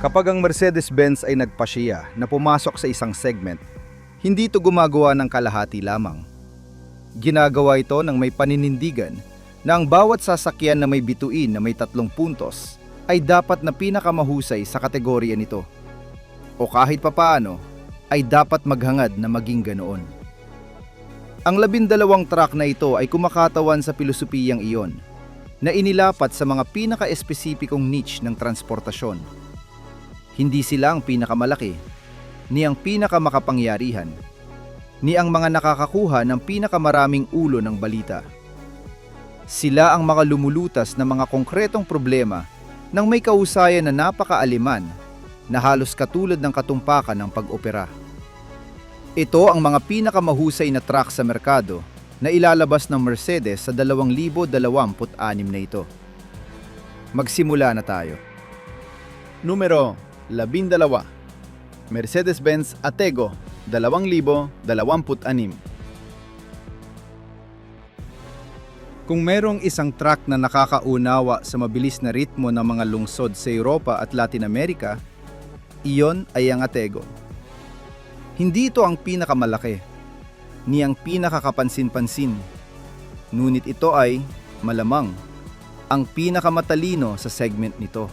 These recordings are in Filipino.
Kapag ang Mercedes-Benz ay nagpasya na pumasok sa isang segment, hindi ito gumagawa ng kalahati lamang. Ginagawa ito ng may paninindigan na ang bawat sasakyan na may bituin na may 3 puntos ay dapat na pinakamahusay sa kategorya nito. O kahit papaano, ay dapat maghangad na maging ganoon. Ang 12 truck na ito ay kumakatawan sa pilosopiyang iyon na inilapat sa mga pinaka-espesipikong niche ng transportasyon. Hindi sila ang pinakamalaki, ni ang pinakamakapangyarihan, ni ang mga nakakakuha ng pinakamaraming ulo ng balita. Sila ang mga lumulutas na mga konkretong problema ng may kahusayan na napakaaliman na halos katulad ng katumpakan ng pag-opera. Ito ang mga pinakamahusay na truck sa merkado na ilalabas ng Mercedes sa 2026 na ito. Magsimula na tayo. Numero 12. Mercedes-Benz Atego 2026. Kung merong isang truck na nakakaunawa sa mabilis na ritmo ng mga lungsod sa Europa at Latin America, iyon ay ang Atego. Hindi ito ang pinakamalaki, ni ang pinakakapansin-pansin, ngunit ito ay, malamang, ang pinakamatalino sa segment nito.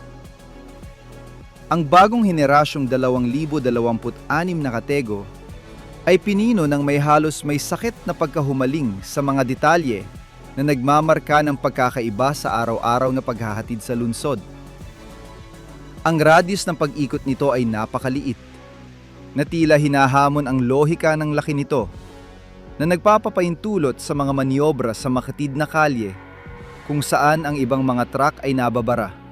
Ang bagong henerasyong 2026 na Atego ay pinino ng may halos may sakit na pagkahumaling sa mga detalye na nagmamarka ng pagkakaiba sa araw-araw na paghahatid sa lungsod. Ang radius ng pag-ikot nito ay napakaliit, na tila hinahamon ang lohika ng laki nito, na nagpapapaintulot sa mga maniobra sa makatid na kalye kung saan ang ibang mga truck ay nababara.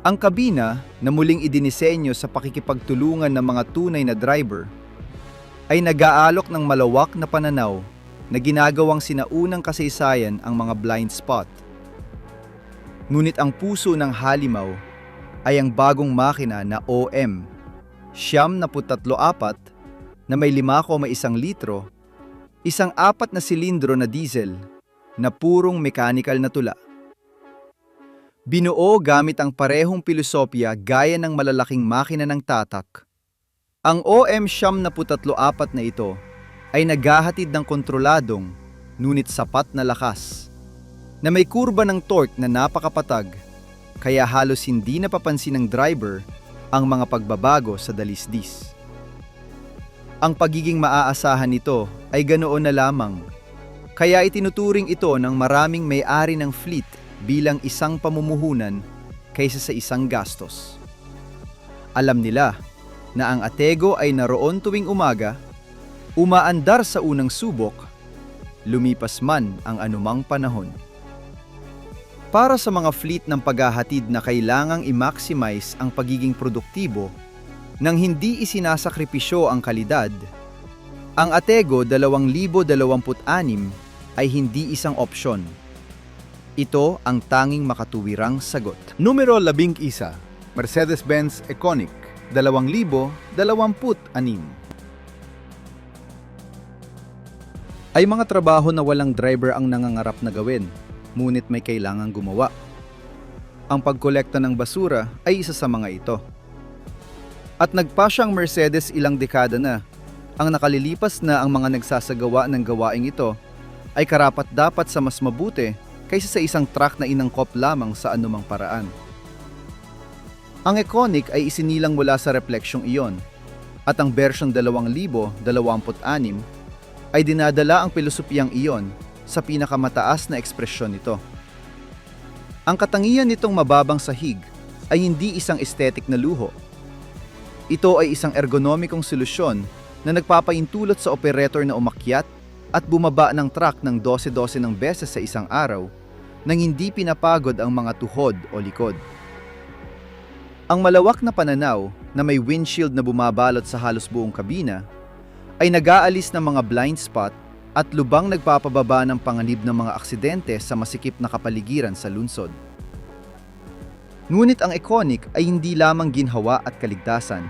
Ang kabina na muling idinisenyo sa pakikipagtulungan ng mga tunay na driver ay nag-aalok ng malawak na pananaw na ginagawang sinaunang kasaysayan ang mga blind spot. Ngunit ang puso ng halimaw ay ang bagong makina na OM 934 na may 5,1 litro, isang 4 na silindro na diesel na purong mechanical na tula. Binuo gamit ang parehong pilosopya gaya ng malalaking makina ng tatak. Ang OM 934 na ito ay naghahatid ng kontroladong, ngunit sapat na lakas, na may kurba ng torque na napakapatag, kaya halos hindi napapansin ng driver ang mga pagbabago sa dalisdis. Ang pagiging maaasahan nito ay ganoon na lamang, kaya itinuturing ito ng maraming may-ari ng fleet bilang isang pamumuhunan kaysa sa isang gastos. Alam nila na ang Atego ay naroon tuwing umaga, umaandar sa unang subok, lumipas man ang anumang panahon. Para sa mga fleet ng paghahatid na kailangang i-maximize ang pagiging produktibo nang hindi isinasakripisyo ang kalidad, ang Atego 2026 ay hindi isang opsyon. Ito ang tanging makatuwirang sagot. Numero 11. Mercedes-Benz Econiq 2026. Ay mga trabaho na walang driver ang nangangarap na gawin, ngunit may kailangang gumawa. Ang pagkolekta ng basura ay isa sa mga ito. At nagpasya ang Mercedes ilang dekada na, ang nakalilipas na ang mga nagsasagawa ng gawaing ito ay karapat-dapat sa mas mabuti kaysa sa isang truck na inangkop lamang sa anumang paraan. Ang Econiq ay isinilang mula sa refleksyong iyon, at ang bersyon 2026 ay dinadala ang pilosopiyang iyon sa pinakamataas na ekspresyon nito. Ang katangian nitong mababang sahig ay hindi isang aesthetic na luho. Ito ay isang ergonomikong solusyon na nagpapaintulot sa operator na umakyat at bumaba ng truck ng 12-12 ng beses sa isang araw nang hindi pinapagod ang mga tuhod o likod. Ang malawak na pananaw na may windshield na bumabalot sa halos buong kabina ay nag-aalis ng mga blind spot at lubang nagpapababa ng panganib ng mga aksidente sa masikip na kapaligiran sa lungsod. Ngunit ang Econiq ay hindi lamang ginhawa at kaligtasan.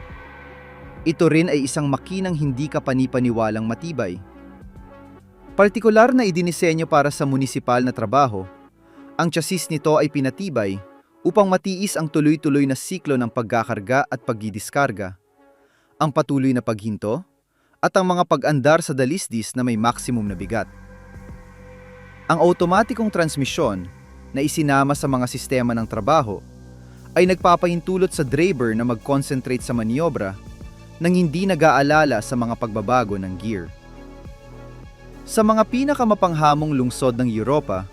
Ito rin ay isang makinang hindi kapanipaniwalang matibay. Partikular na idinisenyo para sa munisipal na trabaho, ang chassis nito ay pinatibay upang matiis ang tuloy-tuloy na siklo ng pagkakarga at pagdidiskarga, ang patuloy na paghinto, at ang mga pag-andar sa dalisdis na may maximum na bigat. Ang automatikong transmisyon na isinama sa mga sistema ng trabaho ay nagpapahintulot sa driver na mag-concentrate sa maniobra nang hindi nag-aalala sa mga pagbabago ng gear. Sa mga pinakamapanghamong lungsod ng Europa,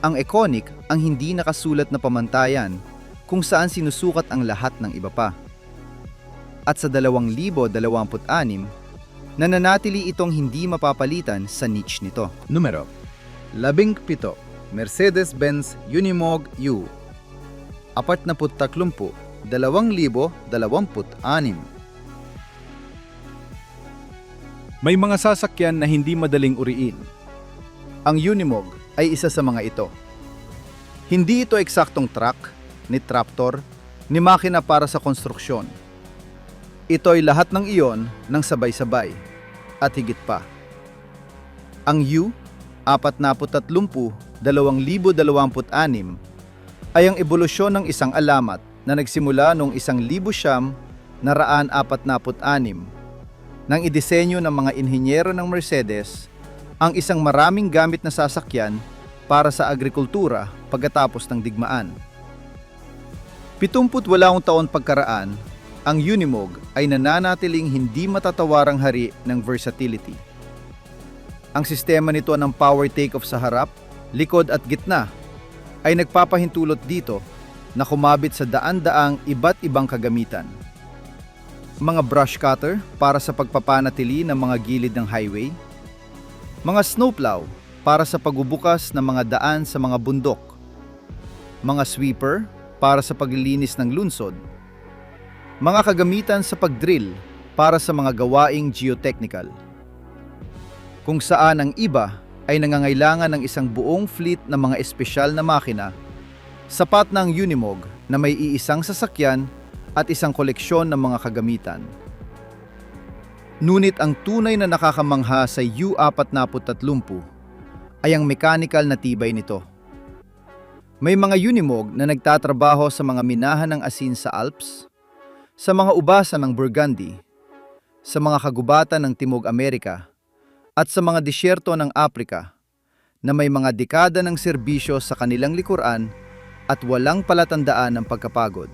ang Econic ang hindi nakasulat na pamantayan kung saan sinusukat ang lahat ng iba pa. At sa 2026, nananatili itong hindi mapapalitan sa niche nito. Numero 17. Mercedes-Benz Unimog U 43, 2026. May mga sasakyan na hindi madaling uriin. Ang Unimog ay isa sa mga ito. Hindi ito eksaktong truck, ni tractor, ni makina para sa konstruksyon. Ito ay lahat ng iyon ng sabay-sabay at higit pa. Ang U-43, 2026 ay ang ebolusyon ng isang alamat na nagsimula noong 1946 nang idisenyo ng mga inhinyero ng Mercedes ang isang maraming gamit na sasakyan para sa agrikultura pagkatapos ng digmaan. 78 taon pagkaraan, ang Unimog ay nananatiling hindi matatawarang hari ng versatility. Ang sistema nito ng power take-off sa harap, likod at gitna ay nagpapahintulot dito na kumabit sa daan-daang iba't ibang kagamitan. Mga brush cutter para sa pagpapanatili ng mga gilid ng highway, mga snowplow para sa pagbubukas ng mga daan sa mga bundok, mga sweeper para sa paglilinis ng lungsod, mga kagamitan sa pagdrill para sa mga gawaing geotechnical. Kung saan ang iba ay nangangailangan ng isang buong fleet ng mga espesyal na makina, sapat na ang Unimog na may iisang sasakyan at isang koleksyon ng mga kagamitan. Ngunit ang tunay na nakakamangha sa U-43 ay ang mechanical na tibay nito. May mga Unimog na nagtatrabaho sa mga minahan ng asin sa Alps, sa mga ubasa ng Burgundy, sa mga kagubatan ng Timog Amerika, at sa mga disyerto ng Aprika na may mga dekada ng serbisyo sa kanilang likuran at walang palatandaan ng pagkapagod.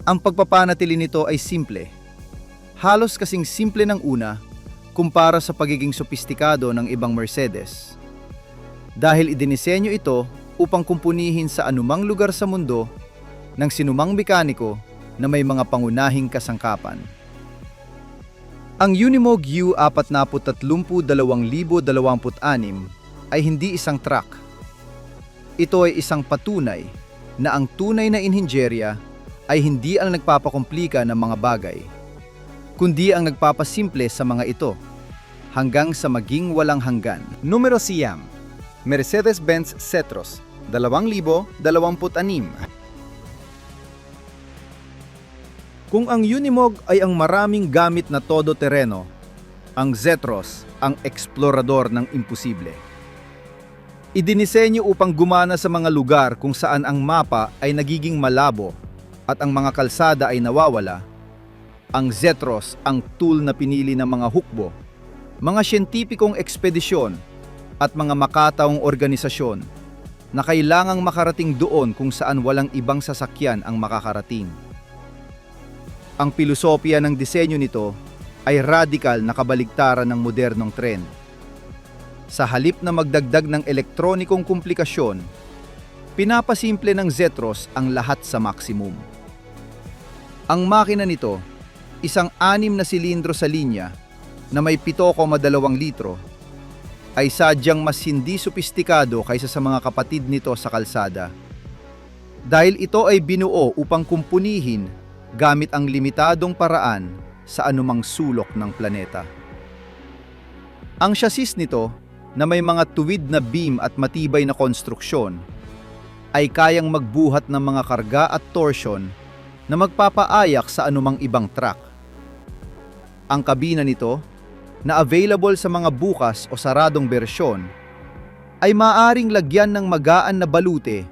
Ang pagpapanatili nito ay simple. Halos kasing simple ng una kumpara sa pagiging sopistikado ng ibang Mercedes. Dahil idinisenyo ito upang kumpunihin sa anumang lugar sa mundo ng sinumang mekaniko na may mga pangunahing kasangkapan. Ang Unimog U-43 2026 ay hindi isang truck. Ito ay isang patunay na ang tunay na inhinjerya ay hindi ang nagpapakomplika ng mga bagay, kundi ang nagpapasimple sa mga ito hanggang sa maging walang hanggan. Numero 9. Mercedes-Benz Zetros 2026. Kung ang Unimog ay ang maraming gamit na todo-terreno, ang Zetros ang eksplorador ng imposible. Idinisenyo upang gumana sa mga lugar kung saan ang mapa ay nagiging malabo at ang mga kalsada ay nawawala. Ang Zetros ang tool na pinili ng mga hukbo, mga siyentipikong ekspedisyon at mga makataong organisasyon na kailangang makarating doon kung saan walang ibang sasakyan ang makakarating. Ang pilosopiya ng disenyo nito ay radikal na kabaligtaran ng modernong tren. Sa halip na magdagdag ng elektronikong komplikasyon, pinapasimple ng Zetros ang lahat sa maximum. Ang makina nito, isang 6 na silindro sa linya na may 7,2 litro, ay sadyang mas hindi sopistikado kaysa sa mga kapatid nito sa kalsada. Dahil ito ay binuo upang kumpunihin gamit ang limitadong paraan sa anumang sulok ng planeta. Ang chassis nito, na may mga tuwid na beam at matibay na konstruksyon, ay kayang magbuhat ng mga karga at torsion na magpapaayak sa anumang ibang truck. Ang kabina nito, na available sa mga bukas o saradong bersyon, ay maaaring lagyan ng magaan na balute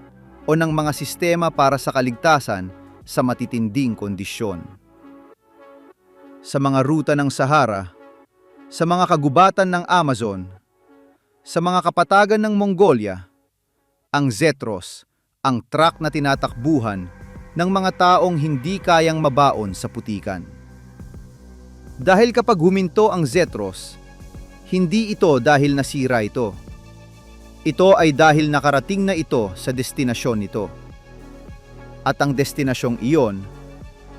o ng mga sistema para sa kaligtasan sa matitinding kondisyon. Sa mga ruta ng Sahara, sa mga kagubatan ng Amazon, sa mga kapatagan ng Mongolia, ang Zetros, ang truck na tinatakbuhan ng mga taong hindi kayang mabaon sa putikan. Dahil kapag huminto ang Zetros, hindi ito dahil nasira ito. Ito ay dahil nakarating na ito sa destinasyon nito. At ang destinasyong iyon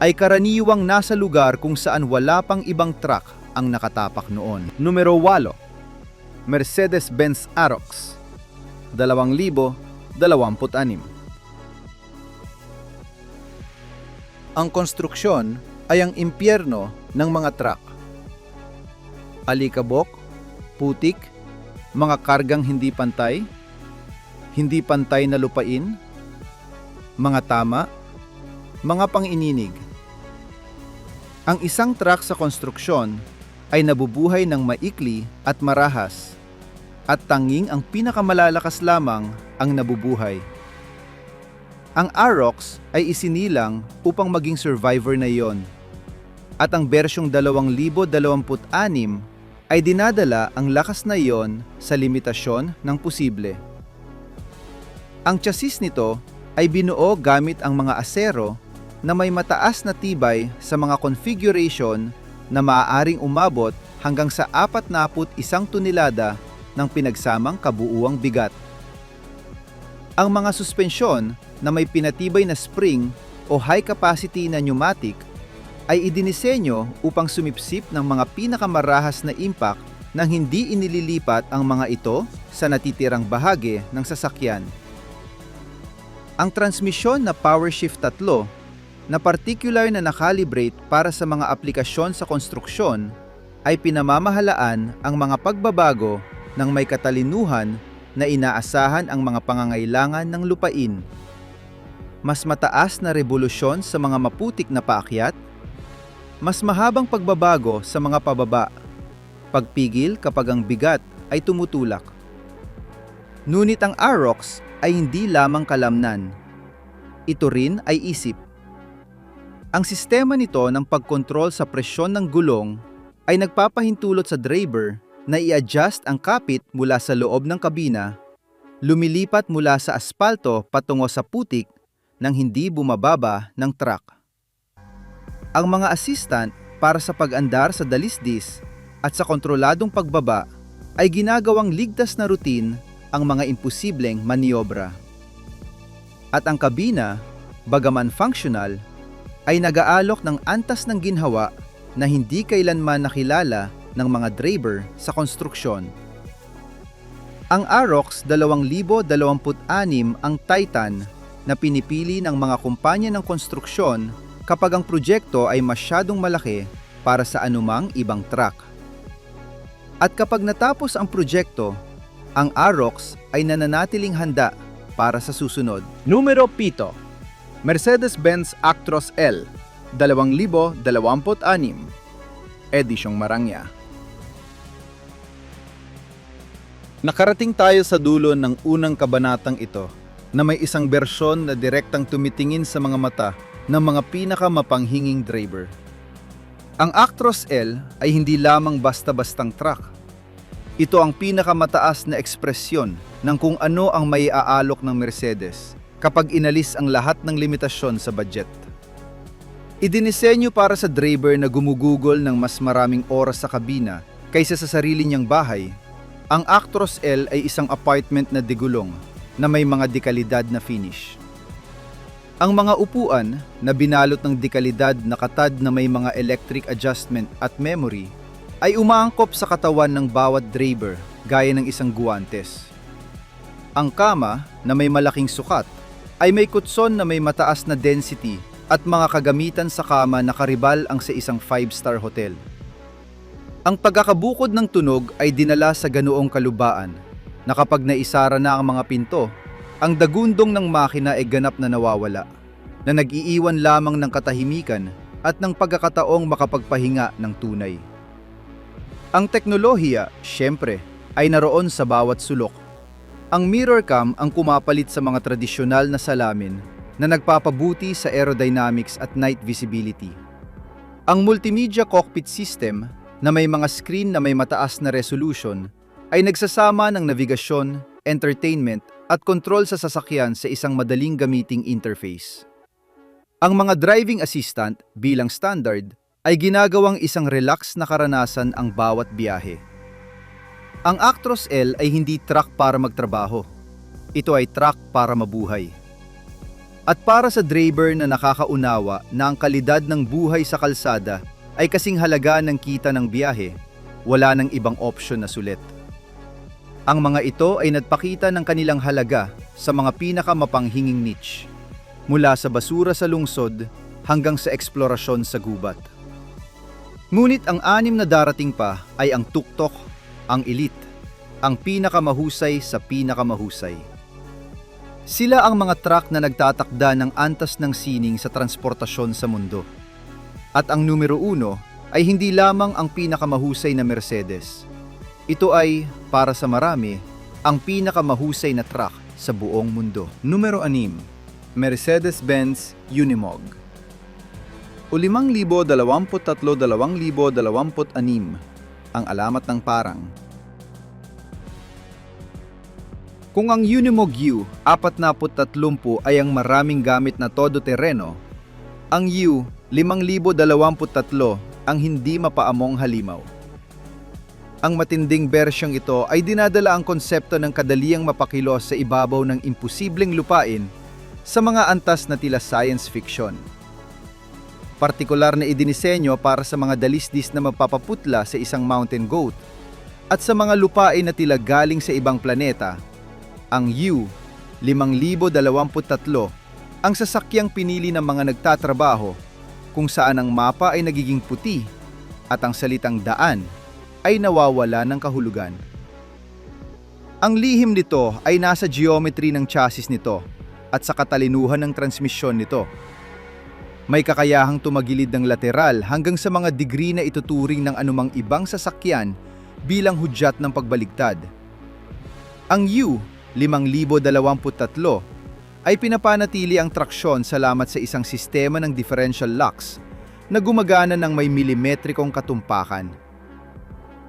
ay karaniwang nasa lugar kung saan wala pang ibang truck ang nakatapak noon. Numero 8. Mercedes-Benz Arox 2026. Ang konstruksyon ay ang impyerno ng mga truck. Alikabok, putik, mga kargang hindi pantay na lupain, mga tama, mga pang-ininig. Ang isang truck sa konstruksyon ay nabubuhay ng maikli at marahas, at tanging ang pinakamalalakas lamang ang nabubuhay. Ang Arox ay isinilang upang maging survivor na iyon, at ang bersyong 2026 ay dinadala ang lakas na iyon sa limitasyon ng posible. Ang chassis nito ay binuo gamit ang mga asero na may mataas na tibay sa mga configuration na maaaring umabot hanggang sa 41 tonelada ng pinagsamang kabuuang bigat. Ang mga suspensyon na may pinatibay na spring o high-capacity na pneumatic ay idinisenyo upang sumipsip ng mga pinakamarahas na impact nang hindi inililipat ang mga ito sa natitirang bahagi ng sasakyan. Ang transmisyon na PowerShift 3 na particular na nakalibrate para sa mga aplikasyon sa konstruksyon ay pinamamahalaan ang mga pagbabago ng may katalinuhan na inaasahan ang mga pangangailangan ng lupain. Mas mataas na revolusyon sa mga maputik na paakyat, mas mahabang pagbabago sa mga pababa, pagpigil kapag ang bigat ay tumutulak. Ngunit ang Arox ay hindi lamang kalamnan. Ito rin ay isip. Ang sistema nito ng pagkontrol sa presyon ng gulong ay nagpapahintulot sa driver na i-adjust ang kapit mula sa loob ng kabina, lumilipat mula sa aspalto patungo sa putik nang hindi bumababa ng truck. Ang mga assistant para sa pag-andar sa dalisdis at sa kontroladong pagbaba ay ginagawang ligtas na routine ang mga imposibleng maniobra. At ang kabina, bagaman functional, ay nag-aalok ng antas ng ginhawa na hindi kailanman nakilala ng mga driver sa konstruksyon. Ang Arox 2026 ang Titan na pinipili ng mga kumpanya ng konstruksyon kapag ang proyekto ay masyadong malaki para sa anumang ibang truck. At kapag natapos ang proyekto, ang Arox ay nananatiling handa para sa susunod. Numero 7. Mercedes-Benz Actros L 2026 Edisyong Marangya. Nakarating tayo sa dulo ng unang kabanatang ito na may isang bersyon na direktang tumitingin sa mga mata ng mga pinakamapanghinging driver. Ang Actros L ay hindi lamang basta-bastang truck. Ito ang pinakamataas na ekspresyon ng kung ano ang maiaalok ng Mercedes kapag inalis ang lahat ng limitasyon sa budget. Idinisenyo para sa driver na gumugugol ng mas maraming oras sa kabina kaysa sa sarili niyang bahay. Ang Actros L ay isang apartment na digulong na may mga dekalidad na finish. Ang mga upuan na binalot ng dekalidad na katad na may mga electric adjustment at memory ay umaangkop sa katawan ng bawat driver gaya ng isang guwantes. Ang kama na may malaking sukat ay may kutson na may mataas na density at mga kagamitan sa kama na karibal ang sa isang 5-star hotel. Ang pagkakabukod ng tunog ay dinala sa ganoong kalubaan na kapag naisara na ang mga pinto, ang dagundong ng makina ay ganap na nawawala, na nag-iiwan lamang ng katahimikan at ng pagkakataong makapagpahinga ng tunay. Ang teknolohiya, syempre, ay naroon sa bawat sulok. Ang mirror cam ang kumapalit sa mga tradisyonal na salamin na nagpapabuti sa aerodynamics at night visibility. Ang multimedia cockpit system na may mga screen na may mataas na resolution ay nagsasama ng navigasyon, entertainment at control sa sasakyan sa isang madaling gamiting interface. Ang mga driving assistant bilang standard ay ginagawang isang relax na karanasan ang bawat biyahe. Ang Actros L ay hindi truck para magtrabaho. Ito ay truck para mabuhay. At para sa driver na nakakaunawa na ang kalidad ng buhay sa kalsada ay kasing halaga ng kita ng biyahe, wala nang ibang opsyon na sulit. Ang mga ito ay nagpakita ng kanilang halaga sa mga pinakamapanghinging niche, mula sa basura sa lungsod hanggang sa eksplorasyon sa gubat. Ngunit ang 6 na darating pa ay ang tuktok, ang elite, ang pinakamahusay sa pinakamahusay. Sila ang mga truck na nagtatakda ng antas ng sining sa transportasyon sa mundo. At ang numero 1 ay hindi lamang ang pinakamahusay na Mercedes. Ito ay, para sa marami, ang pinakamahusay na truck sa buong mundo. Numero 6, Mercedes-Benz Unimog. O 5,023,2026 ang alamat ng parang. Kung ang Unimog U 430 ay ang maraming gamit na todo-terreno, ang U 5,023 ang hindi mapaamong halimaw. Ang matinding bersyong ito ay dinadala ang konsepto ng kadaliang mapakilos sa ibabaw ng imposibleng lupain sa mga antas na tila science fiction. Partikular na idinisenyo para sa mga dalisdis na magpapaputla sa isang mountain goat at sa mga lupain na tila galing sa ibang planeta, ang U 5,023 ang sasakyang pinili ng mga nagtatrabaho kung saan ang mapa ay nagiging puti at ang salitang daan ay nawawala ng kahulugan. Ang lihim nito ay nasa geometry ng chassis nito at sa katalinuhan ng transmisyon nito. May kakayahang tumagilid ng lateral hanggang sa mga degree na ituturing ng anumang ibang sasakyan bilang hudyat ng pagbaligtad. Ang U 5,023 ay pinapanatili ang traksyon salamat sa isang sistema ng differential locks na gumagana ng may milimetrikong katumpakan.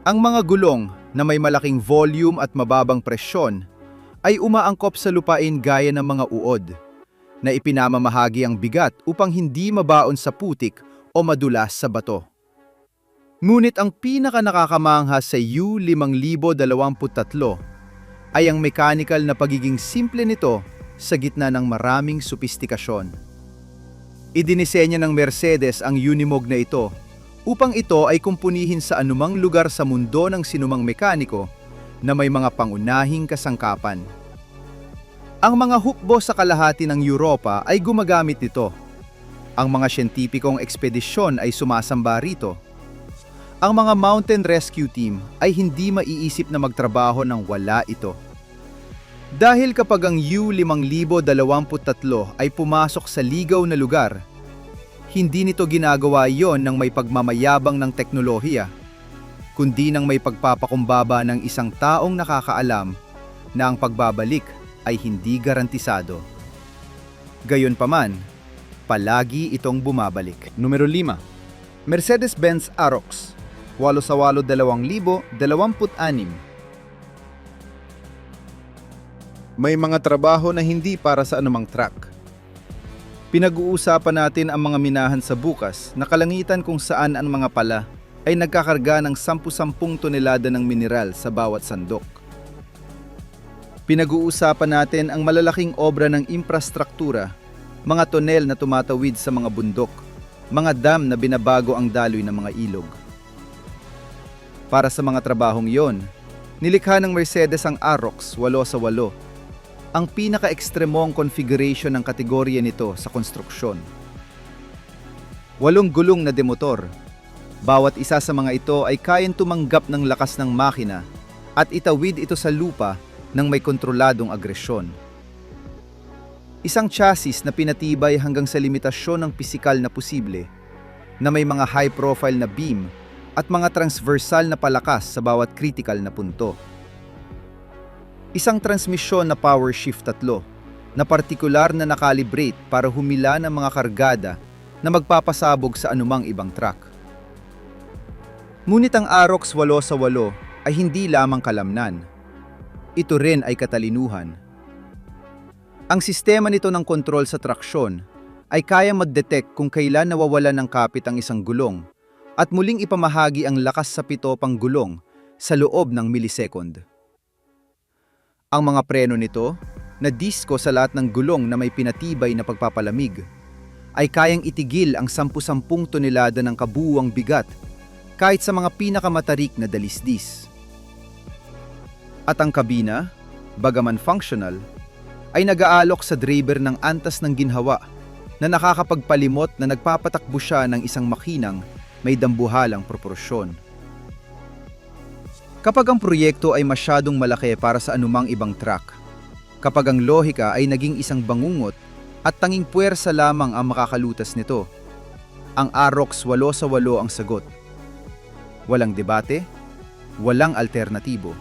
Ang mga gulong na may malaking volume at mababang presyon ay umaangkop sa lupain gaya ng mga uod, na ipinamamahagi ang bigat upang hindi mabaon sa putik o madulas sa bato. Ngunit ang pinaka-nakakamangha sa U 5,023 ay ang mechanical na pagiging simple nito sa gitna ng maraming sopistikasyon. Idinisenya ng Mercedes ang Unimog na ito upang ito ay kumpunihin sa anumang lugar sa mundo ng sinumang mekaniko na may mga pangunahing kasangkapan. Ang mga hukbo sa kalahati ng Europa ay gumagamit nito. Ang mga siyentipikong ekspedisyon ay sumasamba rito. Ang mga mountain rescue team ay hindi maiisip na magtrabaho nang wala ito. Dahil kapag ang U 5,023 ay pumasok sa ligaw na lugar, hindi nito ginagawa iyon ng may pagmamayabang ng teknolohiya, kundi ng may pagpapakumbaba ng isang taong nakakaalam na ang pagbabalik ay hindi garantisado. Gayunpaman, palagi itong bumabalik. Numero 5, Mercedes-Benz Arox 8/8/2026. May mga trabaho na hindi para sa anumang truck. Pinag-uusapan natin ang mga minahan sa bukas na kalangitan kung saan ang mga pala ay nagkakarga ng 10 tonelada ng mineral sa bawat sandok. Pinag-uusapan natin ang malalaking obra ng infrastruktura, mga tonel na tumatawid sa mga bundok, mga dam na binabago ang daloy ng mga ilog. Para sa mga trabahong iyon, nilikha ng Mercedes ang Arox 8/8, ang pinaka-ekstremong configuration ng kategorya nito sa konstruksyon. 8 gulong na demotor. Bawat isa sa mga ito ay kayang tumanggap ng lakas ng makina at itawid ito sa lupa ng may kontroladong agresyon. Isang chassis na pinatibay hanggang sa limitasyon ng pisikal na posible, na may mga high-profile na beam at mga transversal na palakas sa bawat critical na punto. Isang transmisyon na power shift 3 na partikular na nakalibrate para humila ng mga kargada na magpapasabog sa anumang ibang truck. Ngunit ang Arox 8x8 ay hindi lamang kalamnan. Ito rin ay katalinuhan. Ang sistema nito ng kontrol sa traksyon ay kaya mag-detect kung kailan nawawala ng kapit ang isang gulong at muling ipamahagi ang lakas sa 7 pang gulong sa loob ng milisekond. Ang mga preno nito, na disko sa lahat ng gulong na may pinatibay na pagpapalamig, ay kayang itigil ang 10-10 tonelada ng kabuuang bigat kahit sa mga pinakamatarik na dalisdis. At ang kabina, bagaman functional, ay nag-aalok sa driver ng antas ng ginhawa na nakakapagpalimot na nagpapatakbo siya ng isang makinang may dambuhalang proporsyon. Kapag ang proyekto ay masyadong malaki para sa anumang ibang truck, kapag ang lohika ay naging isang bangungot at tanging puwersa lamang ang makakalutas nito, ang Arox 8x8 ang sagot. Walang debate, walang alternatibo.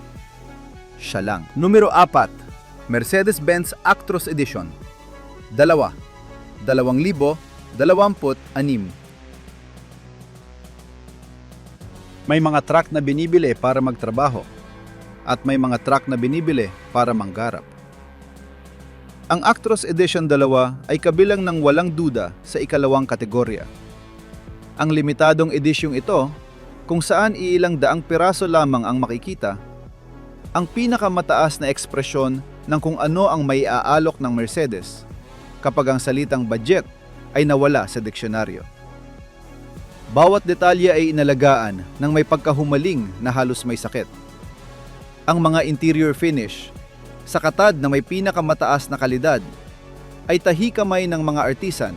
Siya lang. Numero 4, Mercedes-Benz Actros Edition. 2026. May mga truck na binibili para magtrabaho at may mga truck na binibili para manggarap. Ang Actros Edition 2 ay kabilang ng walang duda sa ikalawang kategorya. Ang limitadong edisyong ito, kung saan iilang daang piraso lamang ang makikita, ang pinakamataas na ekspresyon ng kung ano ang may aalok ng Mercedes kapag ang salitang budget ay nawala sa diksyonaryo. Bawat detalye ay inalagaan ng may pagkahumaling na halos may sakit. Ang mga interior finish, sa katad na may pinakamataas na kalidad, ay tahi-kamay ng mga artisan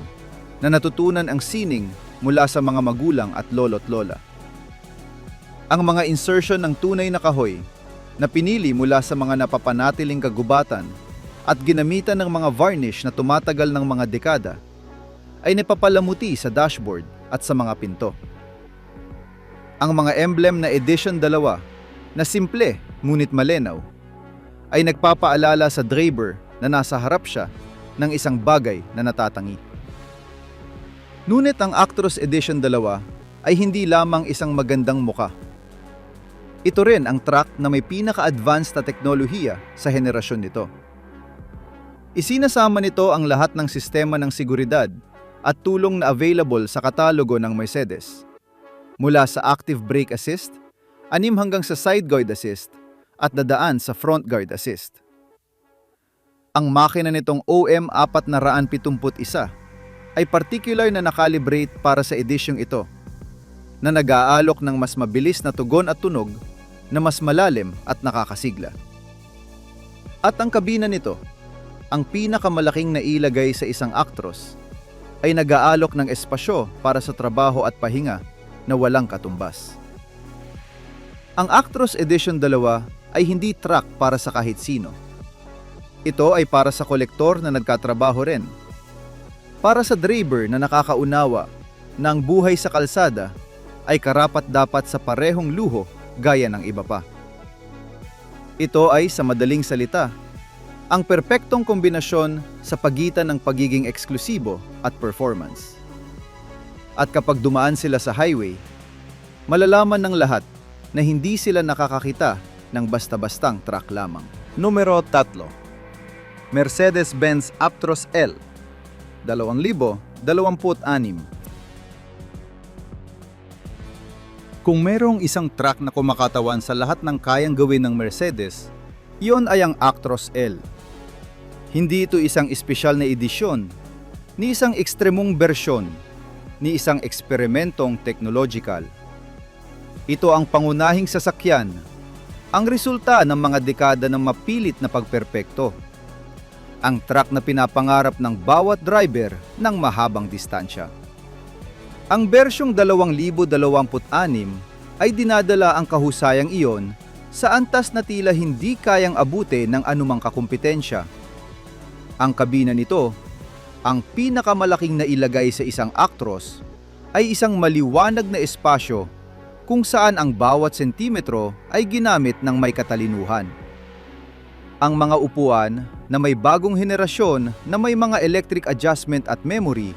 na natutunan ang sining mula sa mga magulang at lolo't lola. Ang mga insertion ng tunay na kahoy na pinili mula sa mga napapanatiling kagubatan at ginamitan ng mga varnish na tumatagal ng mga dekada ay napapalamuti sa dashboard at sa mga pinto. Ang mga emblem na Edition 2 na simple ngunit malinaw ay nagpapaalala sa driver na nasa harap siya ng isang bagay na natatangi. Ngunit ang Actros Edition 2 ay hindi lamang isang magandang muka. Ito rin ang truck na may pinaka-advanced na teknolohiya sa henerasyon nito. Isinasama nito ang lahat ng sistema ng seguridad at tulong na available sa katalogo ng Mercedes. Mula sa Active Brake Assist, 6 hanggang sa Side Guard Assist, at dadaan sa Front Guard Assist. Ang makina nitong OM471 ay particular na nakalibrate para sa edisyong ito, na nag-aalok ng mas mabilis na tugon at tunog na mas malalim at nakakasigla. At ang kabina nito, ang pinakamalaking nailagay sa isang Actros, ay nag-aalok ng espasyo para sa trabaho at pahinga na walang katumbas. Ang Actros Edition 2 ay hindi truck para sa kahit sino. Ito ay para sa kolektor na nagkatrabaho rin. Para sa driver na nakakaunawa na ang buhay sa kalsada ay karapat-dapat sa parehong luho gaya ng iba pa. Ito ay, sa madaling salita, ang perpektong kombinasyon sa pagitan ng pagiging eksklusibo at performance. At kapag dumaan sila sa highway, malalaman ng lahat na hindi sila nakakakita ng basta-bastang truck lamang. Numero 3, Mercedes-Benz Actros L, 2026. Kung merong isang truck na kumakatawan sa lahat ng kayang gawin ng Mercedes, iyon ay ang Actros L. Hindi ito isang espesyal na edisyon, ni isang ekstremong bersyon, ni isang eksperimentong technological. Ito ang pangunahing sasakyan, ang resulta ng mga dekada ng mapilit na pagperpekto. Ang truck na pinapangarap ng bawat driver ng mahabang distansya. Ang bersyong 2026 ay dinadala ang kahusayang iyon sa antas na tila hindi kayang abuti ng anumang kakumpetensya. Ang kabina nito, ang pinakamalaking nailagay sa isang Actros, ay isang maliwanag na espasyo kung saan ang bawat sentimetro ay ginamit ng may katalinuhan. Ang mga upuan na may bagong henerasyon na may mga electric adjustment at memory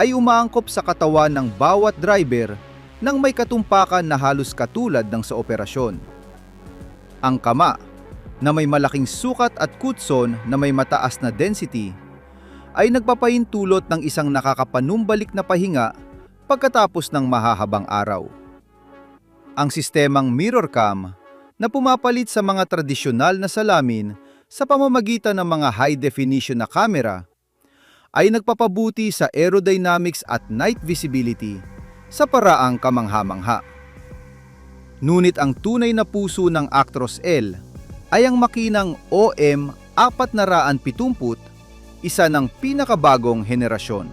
ay umaangkop sa katawan ng bawat driver nang may katumpakan na halos katulad ng sa operasyon. Ang kama na may malaking sukat at kutson na may mataas na density ay nagpapahintulot ng isang nakakapanumbalik na pahinga pagkatapos ng mahahabang araw. Ang sistemang mirror cam na pumapalit sa mga tradisyonal na salamin sa pamamagitan ng mga high-definition na kamera ay nagpapabuti sa aerodynamics at night visibility sa paraang kamangha-mangha. Ngunit ang tunay na puso ng Actros L ay ang makinang OM470, isa ng pinakabagong henerasyon.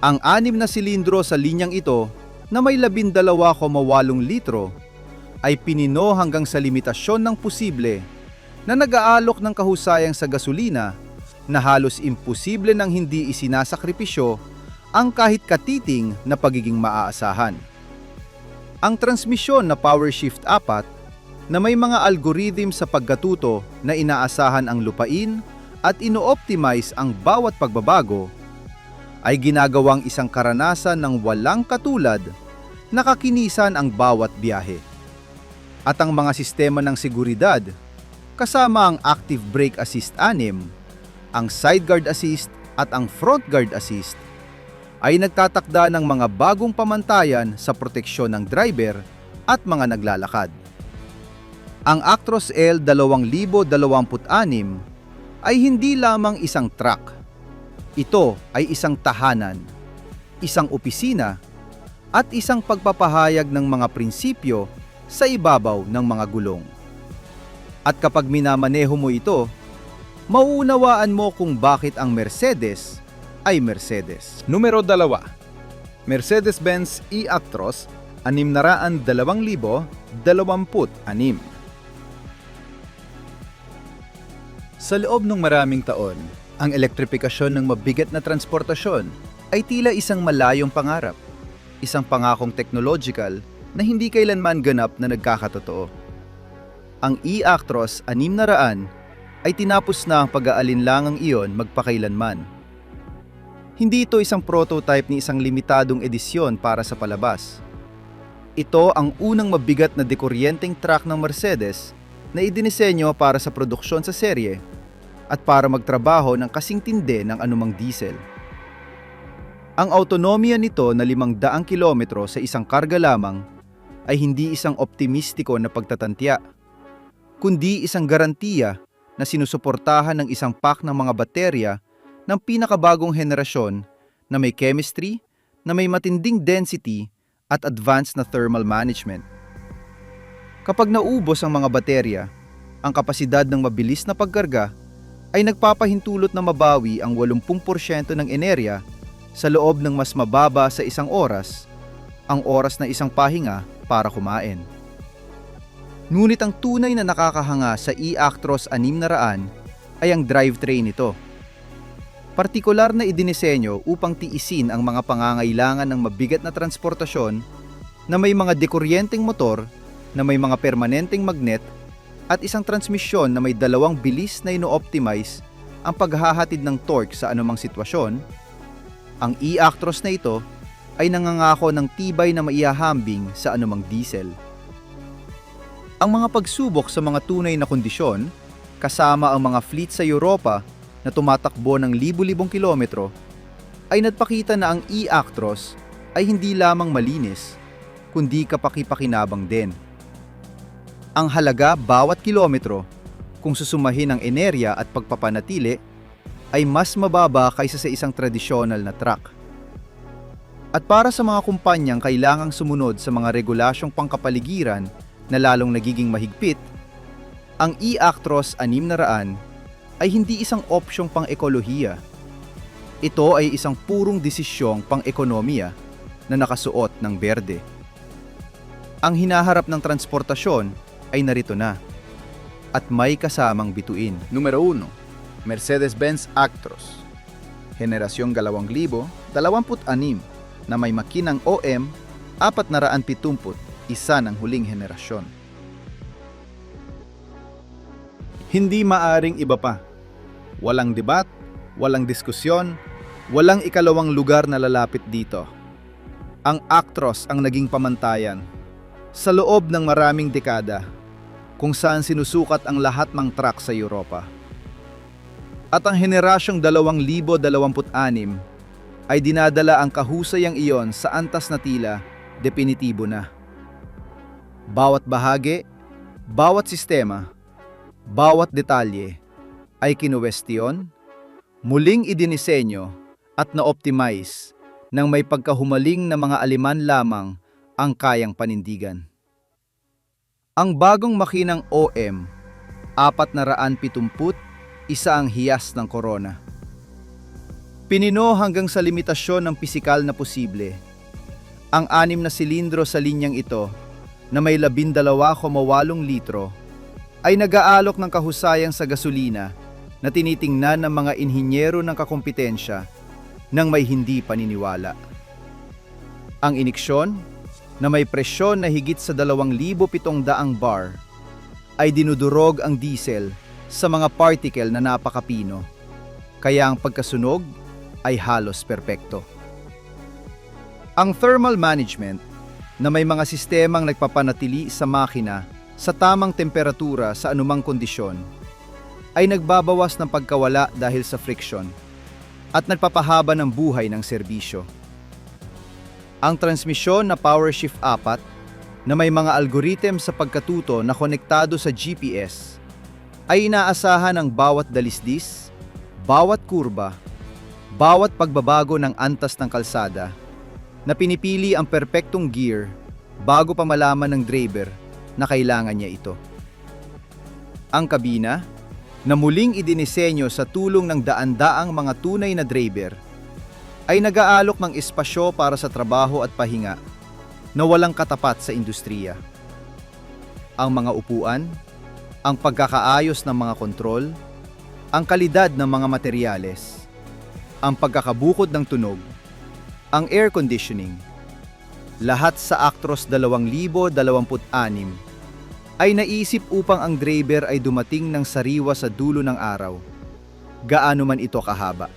Ang 6 na silindro sa linyang ito na may 12,8 litro ay pinino hanggang sa limitasyon ng posible na nag-aalok ng kahusayang sa gasolina na halos imposible nang hindi isinasakripisyo ang kahit katiting na pagiging maaasahan. Ang transmisyon na PowerShift 4 na may mga algorithm sa pagkatuto na inaasahan ang lupain at ino-optimize ang bawat pagbabago ay ginagawang isang karanasan ng walang katulad na kakinisan ang bawat biyahe. At ang mga sistema ng seguridad, kasama ang Active Brake Assist 6, ang Side Guard Assist at ang Front Guard Assist, ay nagtatakda ng mga bagong pamantayan sa proteksyon ng driver at mga naglalakad. Ang Actros L 2026 ay hindi lamang isang truck. Ito ay isang tahanan, isang opisina, at isang pagpapahayag ng mga prinsipyo sa ibabaw ng mga gulong. At kapag minamaneho mo ito, mauunawaan mo kung bakit ang Mercedes ay Mercedes. Numero 2. Mercedes-Benz e-Actros 600,2026. Sa loob ng maraming taon, ang elektrifikasyon ng mabigat na transportasyon ay tila isang malayong pangarap, isang pangakong technological na hindi kailanman ganap na nagkakatotoo. Ang e-Actros 600 ay tinapos na ang pag-aalinlangang iyon magpakailanman. Hindi ito isang prototype ni isang limitadong edisyon para sa palabas. Ito ang unang mabigat na dekuryenteng truck ng Mercedes na idinisenyo para sa produksyon sa serye at para magtrabaho ng kasing tindi ng anumang diesel. Ang autonomiya nito na 500 kilometro sa isang karga lamang ay hindi isang optimistiko na pagtatantya, kundi isang garantiya na sinusuportahan ng isang pack ng mga baterya ng pinakabagong henerasyon na may chemistry, na may matinding density at advanced na thermal management. Kapag naubos ang mga baterya, ang kapasidad ng mabilis na pagkarga ay nagpapahintulot na mabawi ang 80% ng enerhiya sa loob ng mas mababa sa isang oras, ang oras na isang pahinga para kumain. Ngunit ang tunay na nakakahanga sa e-Actros 600 ay ang drivetrain nito. Partikular na idinisenyo upang tiisin ang mga pangangailangan ng mabigat na transportasyon na may mga dekuryenteng motor na may mga permanenteng magnet at isang transmisyon na may 2 bilis na ino-optimize ang paghahatid ng torque sa anumang sitwasyon. Ang e-Actros na ito ay nangangako ng tibay na maihahambing sa anumang diesel. Ang mga pagsubok sa mga tunay na kondisyon, kasama ang mga fleet sa Europa na tumatakbo ng libu-libong kilometro, ay nagpakita na ang e-Actros ay hindi lamang malinis, kundi kapaki-pakinabang din. Ang halaga bawat kilometro, kung susumahin ang enerhiya at pagpapanatili, ay mas mababa kaysa sa isang tradisyonal na truck. At para sa mga kumpanyang kailangang sumunod sa mga regulasyong pangkapaligiran na lalong nagiging mahigpit, ang e-Actros 600 ay hindi isang opsyong pang-ekolohiya. Ito ay isang purong desisyong pang-ekonomiya na nakasuot ng berde. Ang hinaharap ng transportasyon ay narito na, at may kasamang bituin. Numero 1. Mercedes-Benz Actros. Henerasyon 2026 na may makinang OM 470, isa ng huling henerasyon. Hindi maaring iba pa. Walang debat, walang diskusyon, walang ikalawang lugar na lalapit dito. Ang Actros ang naging pamantayan sa loob ng maraming dekada kung saan sinusukat ang lahat ng truck sa Europa. At ang henerasyong 2026 ay dinadala ang kahusayang iyon sa antas na tila definitibo na. Bawat bahagi, bawat sistema, bawat detalye ay kinuwestiyon, muling idinisenyo at na-optimize nang may pagkahumaling na mga aliman lamang ang kayang panindigan. Ang bagong makinang OM, 470, isa ang hiyas ng korona. Pinino hanggang sa limitasyon ng pisikal na posible. Ang 6 na silindro sa linyang ito na may 12,8 litro ay nag-aalok ng kahusayang sa gasolina na tinitingnan ng mga inhinyero ng kakompetensya nang may hindi paniniwala. Ang iniksyon na may presyon na higit sa 2,700 bar ay dinudurog ang diesel sa mga particle na napakapino, kaya ang pagkasunog ay halos perpekto. Ang thermal management na may mga sistemang nagpapanatili sa makina sa tamang temperatura sa anumang kondisyon ay nagbabawas ng pagkawala dahil sa friction at nagpapahaba ng buhay ng serbisyo. Ang transmisyon na PowerShift 4 na may mga algorithm sa pagkatuto na konektado sa GPS ay inaasahan ang bawat dalisdis, bawat kurba, bawat pagbabago ng antas ng kalsada na pinipili ang perpektong gear bago pa malaman ng driver na kailangan niya ito. Ang kabina, na muling idinisenyo sa tulong ng daan-daang mga tunay na driver, ay nag-aalok ng espasyo para sa trabaho at pahinga na walang katapat sa industriya. Ang mga upuan, ang pagkakaayos ng mga kontrol, ang kalidad ng mga materyales, ang pagkakabukod ng tunog, ang air conditioning, lahat sa Actros 2026 ay naisip upang ang driver ay dumating ng sariwa sa dulo ng araw, gaano man ito kahaba.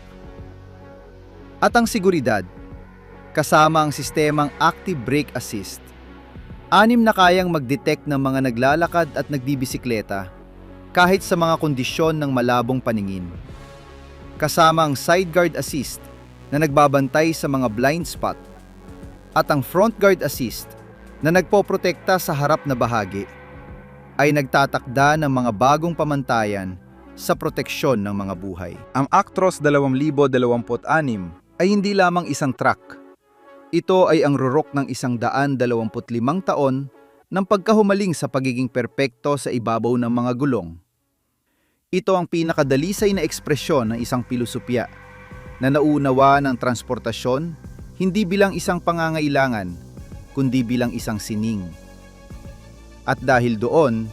At ang seguridad, kasama ang sistemang Active Brake Assist, 6 na kayang mag-detect ng mga naglalakad at nagbibisikleta kahit sa mga kondisyon ng malabong paningin. Kasama ang Side Guard Assist na nagbabantay sa mga blind spot at ang Front Guard Assist na nagpoprotekta sa harap na bahagi ay nagtatakda ng mga bagong pamantayan sa proteksyon ng mga buhay. Ang Actros 2026 ay hindi lamang isang truck. Ito ay ang rurok ng 125 taon ng pagkahumaling sa pagiging perpekto sa ibabaw ng mga gulong. Ito ang pinakadalisay na ekspresyon ng isang pilosopya na nauunawa ng transportasyon hindi bilang isang pangangailangan, kundi bilang isang sining. At dahil doon,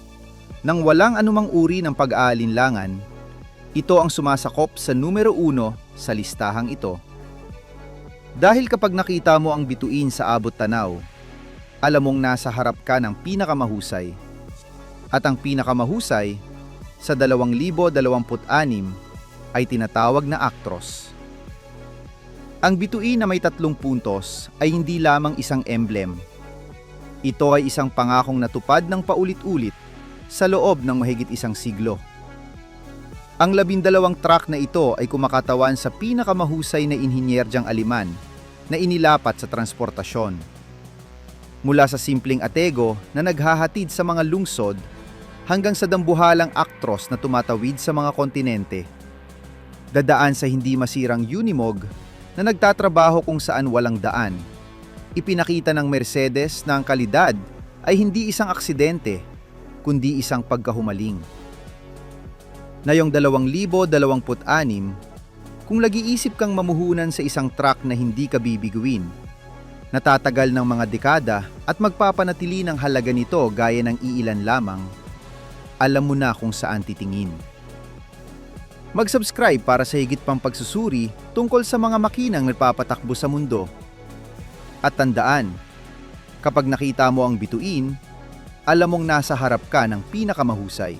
nang walang anumang uri ng pag-aalinlangan, ito ang sumasakop sa numero 1 sa listahang ito. Dahil kapag nakita mo ang bituin sa abot tanaw, alam mong nasa harap ka ng pinakamahusay. At ang pinakamahusay sa 2026 ay tinatawag na Actros. Ang bituin na may 3 puntos ay hindi lamang isang emblem. Ito ay isang pangakong natupad ng paulit-ulit sa loob ng mahigit isang siglo. Ang 12 truck na ito ay kumakatawan sa pinakamahusay na inhinyeryang Aleman na inilapat sa transportasyon. Mula sa simpleng Atego na naghahatid sa mga lungsod hanggang sa dambuhalang Actros na tumatawid sa mga kontinente. Dadaan sa hindi masirang Unimog na nagtatrabaho kung saan walang daan. Ipinakita ng Mercedes na ang kalidad ay hindi isang aksidente, kundi isang pagkahumaling. Ngayong 2026, kung nag-iisip kang mamuhunan sa isang truck na hindi ka bibiguin, natatagal ng mga dekada at magpapanatili ng halaga nito gaya ng iilan lamang, alam mo na kung saan titingin. Mag-subscribe para sa higit pang pagsusuri tungkol sa mga makinang nagpapatakbo sa mundo. At tandaan, kapag nakita mo ang bituin, alam mong nasa harap ka ng pinakamahusay.